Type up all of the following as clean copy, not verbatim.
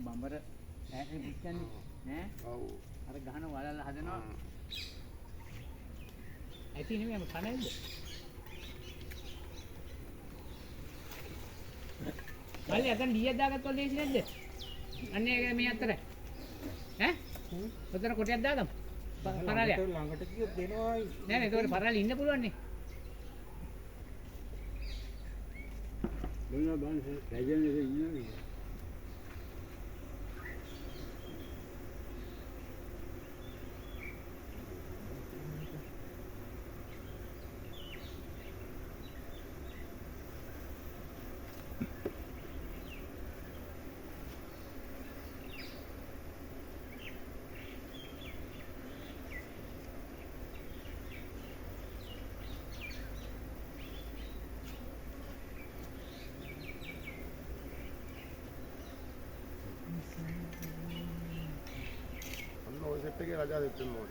බඹර ඈතේ පිච්චන්නේ ඈ ඔව් අර ගහන වලල්ල හදනවා ඇති නෙමෙයි මම කනයිද මල්ලි අතන ඩීයක් දාගත්තොත් ලේසි නැද්ද අන්නේ ඒක මේ අතර ඈ ඔතන කොටයක් දාගමු පරාලයක් ළඟට ගියොත් දෙනවායි නෑ නෑ ඒකට පරාලේ ඉන්න පුළුවන් නේ මොනවා බං රජනේ ඉන්නේ सेट के राजा देते हैं मोर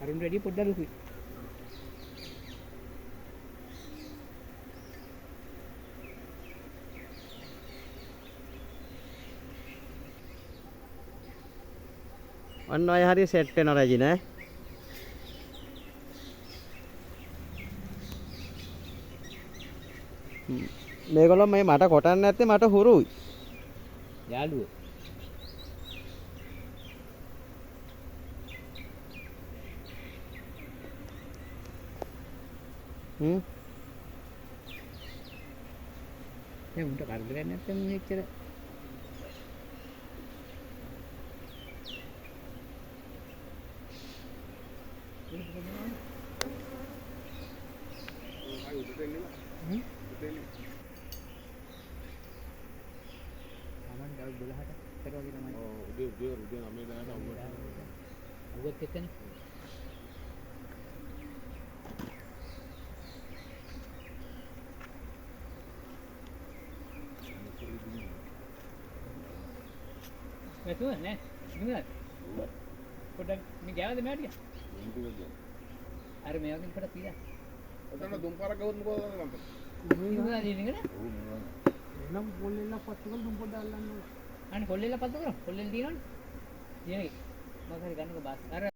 අරුන් රෙඩි පොඩ්ඩක් ලුකුයි අන්න අය හරිය සෙට් වෙනවා රජි නෑ මේගොල්ලෝ මේ මට කොටන්න නැත්තේ මට හුරුයි යාළුවෝ දැන් උන්ට කරදරයක් නැත්නම් මෙච්චර Aman jauh bola ada. Terus kita main. Oh, udah namanya dah awal. Awal kita ni. Betul ni. Dengar. Kodak ni gaya ada mana dia? Ada mana yang pada tidak? Ada dumpara kau tu kau ada nampak. Ini mana ni dengar? නම් පොල්ලෙල්ල පත්තු කරලා දුම් පොඩ අල්ලන්න ඕනේ. අනේ කොල්ලෙල්ල පත්තු කරමු. කොල්ලෙල් දිනවනේ. දිනගේ. මම හරි ගන්නකො බාස්. අර